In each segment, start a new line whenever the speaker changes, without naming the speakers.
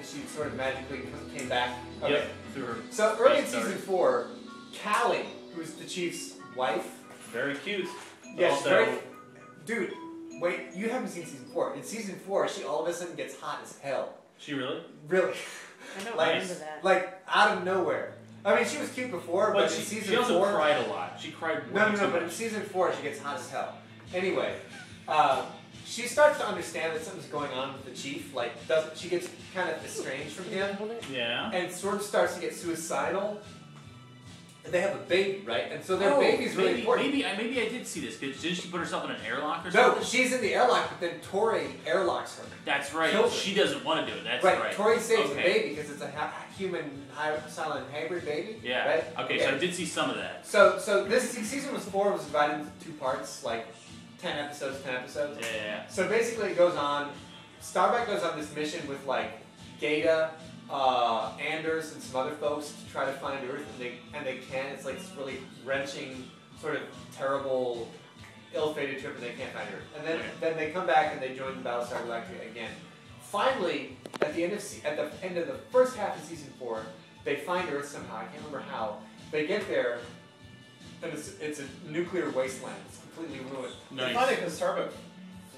she sort of magically came back. Okay.
Yep. Through her.
So early in season 4, Callie, who's the chief's wife.
Very cute.
Yeah,
also,
very. Dude, wait, you haven't seen season 4. In season 4, she all of a sudden gets hot as hell.
She really?
Really?
I don't
like,
remember that.
Like out of nowhere. I mean, she was cute before, but in season 4...
She also cried a lot. She cried way too much.
But in season 4, she gets hot as hell. Anyway, she starts to understand that something's going on with the chief. Like, she gets kind of estranged from him.
Yeah.
And sort of starts to get suicidal. And they have a baby, right? And so their baby's really important.
Maybe I did see this. Didn't she put herself in an airlock or something?
No, she's in the airlock, but then Tori airlocks her.
That's right. She doesn't want to do it. That's right.
Tori saves the baby because it's a human silent hybrid baby.
Yeah.
Right?
Okay, so I did see some of that.
So this season 4 was divided into 2 parts, like 10 episodes.
Yeah.
So basically it goes on, Starbuck goes on this mission with like Gata, Anders, and some other folks to try to find Earth, and they can. It's like this really wrenching, sort of terrible, ill-fated trip, and they can't find Earth. And then they come back and they join the Battlestar Galactica again. Finally, at the end of the first half of season 4, they find Earth somehow. I can't remember how. They get there, and it's a nuclear wasteland. It's completely ruined.
Nice. They find it because Starbuck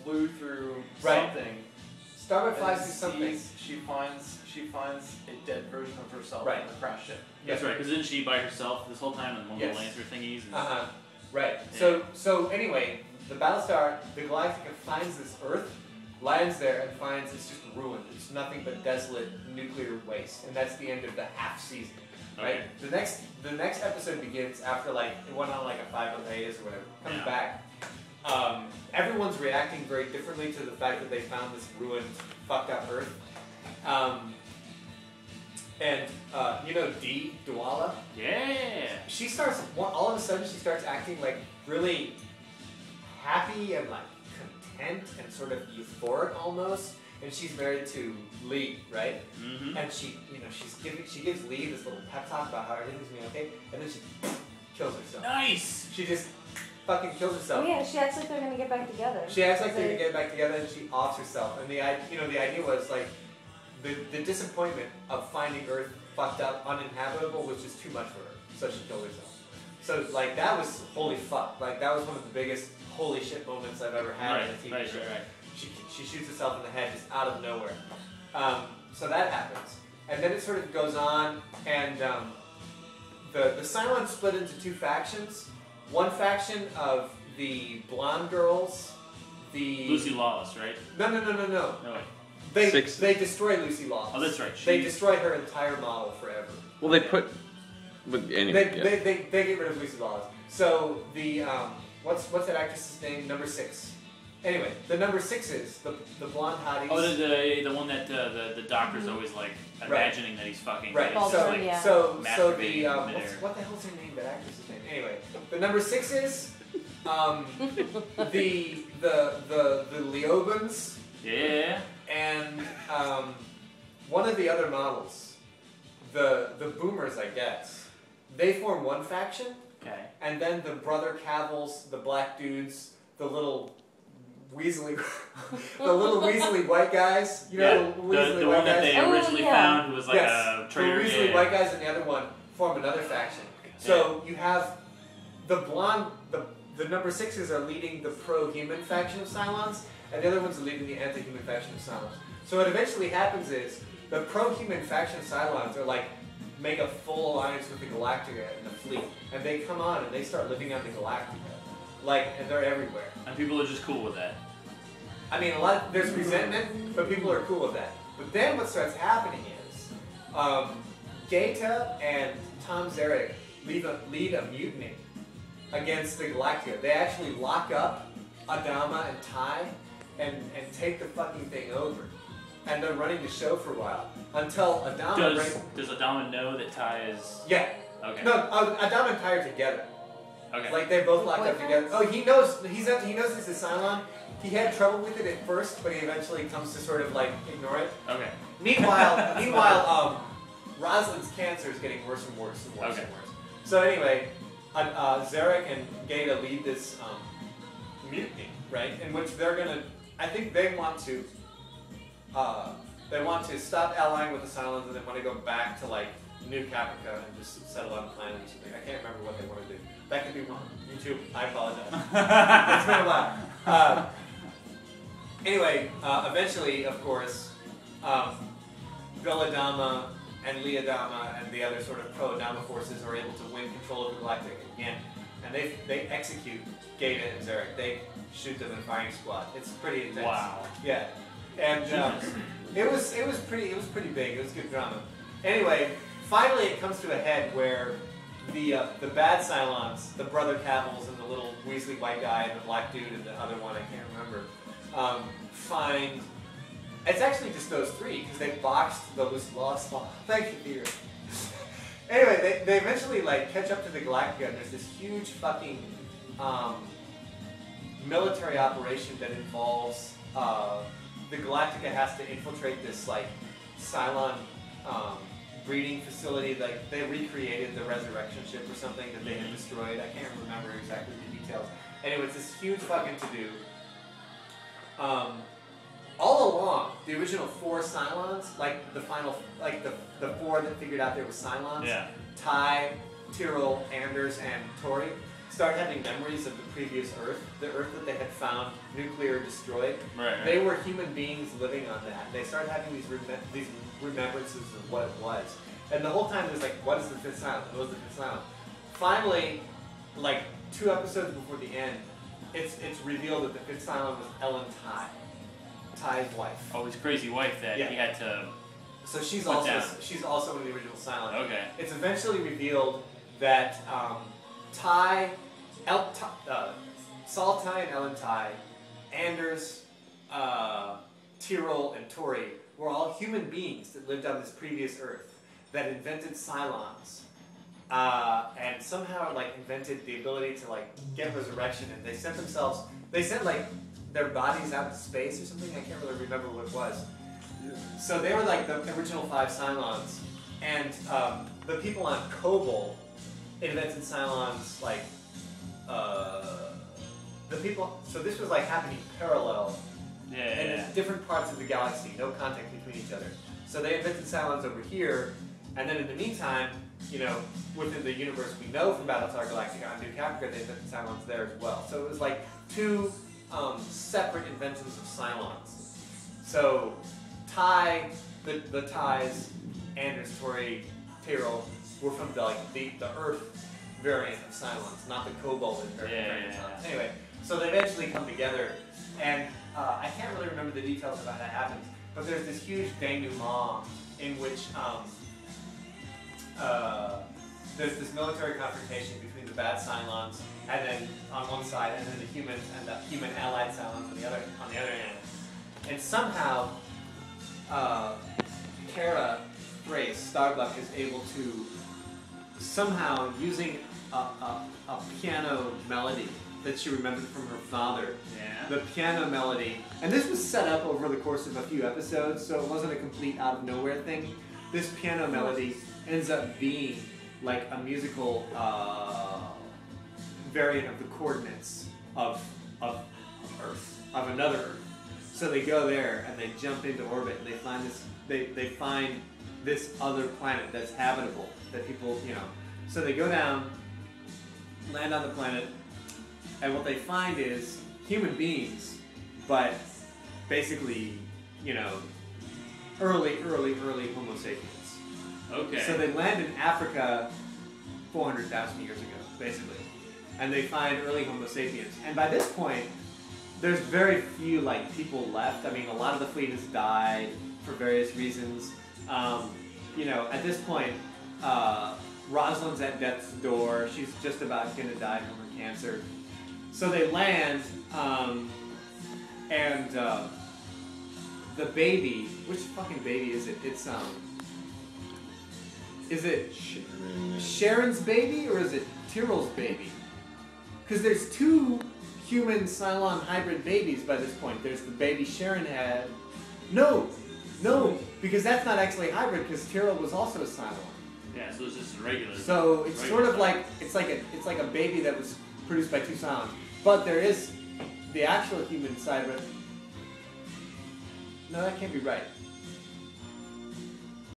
flew through something.
Starbuck flies through something.
She finds a dead version of herself in the crash ship.
That's right, because isn't she by herself this whole time in one of the Lancer thingies? And
Right. Yeah. So anyway, the Battlestar, the Galactica finds this Earth, lands there, and finds it's just ruined. It's nothing but desolate nuclear waste, and that's the end of the half season. Right.
Okay.
The next episode begins after like it went on like a 5-month hiatus or whatever. Comes back. Everyone's reacting very differently to the fact that they found this ruined, fucked up Earth. And you know Dwala?
Yeah.
She starts, all of a sudden she starts acting like really happy and like content and sort of euphoric almost. And she's married to Lee, right?
Mm-hmm.
And she gives Lee this little pep talk about how everything's going to be okay, and then she kills herself.
Nice!
She just fucking kills herself.
Oh yeah, she acts like they're gonna get back together.
She acts like they're gonna get back together, and she offs herself. And the idea was like the disappointment of finding Earth fucked up, uninhabitable, was just too much for her, so she killed herself. So like that was holy fuck. Like that was one of the biggest holy shit moments I've ever had in a TV show. Right. She shoots herself in the head just out of nowhere. So that happens, and then it sort of goes on, and the Cylons split into 2 factions. One faction of the blonde girls, the
Lucy Lawless, right?
No.
No way.
They destroy Lucy Lawless.
Oh, that's right.
They destroy her entire model forever.
Well, they put. But anyway,
they get rid of Lucy Lawless. So the what's that actress's name? Number 6. Anyway, the number 6s, the blonde hotties.
Oh, the one that the doctor's always like imagining that he's fucking.
Right.
He's
So
masturbating
the what the hell's her name? That actress's name. Anyway, the number 6s, the Leobans.
Yeah.
And one of the other models, the Boomers, I guess, they form one faction.
Okay.
And then the Brother Cavils, the black dudes, the little Weasley white guys. You know, the Weasley
the
white
one that
guys?
they originally found who was like a traitor.
The Weasley white guys and the other one form another faction. So you have the blonde, the number 6s are leading the pro-human faction of Cylons, and the other ones are leading the anti-human faction of Cylons. So what eventually happens is the pro-human faction of Cylons are like make a full alliance with the Galactica and the fleet, and they come on and they start living on the Galactica, and they're everywhere.
And people are just cool with that.
I mean, there's resentment, but people are cool with that. But then what starts happening is Gata and Tom Zarek lead a mutiny against the Galactica. They actually lock up Adama and Ty and take the fucking thing over. And they're running the show for a while. Until Adama...
Does Adama know that Ty is...
Yeah.
Okay.
No, Adama and Ty are together.
Okay.
Like, they're both locked up together. Oh, he knows he's a Cylon. He had trouble with it at first, but he eventually comes to sort of, like, ignore it.
Okay.
Meanwhile, Rosalind's cancer is getting worse and worse and worse and worse. So anyway, Zarek and Gata lead this mutiny, right? In which they're gonna, I think they want to They want to stop allying with the Cylons and they want to go back to like New Caprica and just settle on a planet or something. I can't remember what they want to do. That could be wrong. You too. I apologize. It's been a while. Anyway, eventually, of course, Belladama and Leodama and the other sort of pro-Adama forces are able to win control of the Galactic again, and they execute Gata and Zarek. They shoot them in a firing squad. It's pretty intense.
Wow.
Yeah, and it was pretty big. It was good drama. Anyway, finally it comes to a head where the bad Cylons, the brother Cavils and the little Weasley white guy and the black dude and the other one I can't remember, find. It's actually just those three, because they boxed the lost law. Thank you, Peter. Anyway, they eventually like catch up to the Galactica, and there's this huge fucking military operation that involves the Galactica has to infiltrate this like Cylon breeding facility. Like they recreated the resurrection ship or something that they had destroyed. I can't remember exactly the details. Anyway, it's this huge fucking to-do. All along, the original 4 Cylons, like the final, like the 4 that figured out there were Cylons,
Yeah.
Ty, Tyrrell, Anders, and Tori, start having memories of the previous Earth, the Earth that they had found nuclear destroyed.
Right.
They were human beings living on that. They started having these remembrances of what it was. And the whole time it was like, what is the 5th Cylon? What is the 5th Cylon? Finally, like 2 episodes before the end, it's revealed that the 5th Cylon was Ellen Ty. Ty's wife.
Oh, his crazy wife that
Yeah.
he had to.
So she's
Put
also
down.
she's also one of the original Cylons.
Okay.
It's eventually revealed that Saul Ty and Ellen Ty, Anders, Tyrrell, and Tori were all human beings that lived on this previous Earth that invented Cylons. And somehow like invented the ability to like get resurrection, and they sent like their bodies out into space or something. I can't really remember what it was. So they were like the original 5 Cylons, and the people on Kobol invented Cylons like the people. So this was like happening parallel in different parts of the galaxy, no contact between each other. So they invented Cylons over here, and then in the meantime, you know, within the universe we know from Battlestar Galactica on New Caprica, they invented Cylons there as well. So it was like 2 separate inventions of Cylons. So the Ties, Anders, Tori, Tyrrell were from the Earth variant of Cylons, not the Cobalt variant of Cylons. Anyway, so they eventually come together, and I can't really remember the details of how that happens, but there's this huge denouement in which there's this military confrontation between the bad Cylons, and then on one side, and then the humans and the human allied Cylons on the other hand. And somehow, Kara Thrace, Starbuck, is able to somehow, using a piano melody that she remembered from her father.
Yeah.
The piano melody, and this was set up over the course of a few episodes, so it wasn't a complete out of nowhere thing. This piano melody ends up being like a musical variant of the coordinates of Earth, of another Earth. So they go there and they jump into orbit, and they find this. They find this other planet that's habitable, that people, you know. So they go down, land on the planet, and what they find is human beings, but basically, you know, early Homo sapiens.
Okay.
So they land in Africa 400,000 years ago, basically, and they find early Homo sapiens. And by this point, there's very few like people left. I mean, a lot of the fleet has died for various reasons. You know, at this point, Rosalind's at death's door. She's just about going to die from her cancer. So they land, and the baby, which fucking baby is it? It's is it Sharon's baby or is it Tyrrell's baby? Because there's 2 human Cylon hybrid babies by this point. There's the baby Sharon had. No, because that's not actually hybrid, because Tyrrell was also a Cylon.
Yeah, so it's just a regular.
So it's
regular
sort of
Cylon.
like it's like a baby that was produced by 2 Cylons. But there is the actual human side of it. No, that can't be right.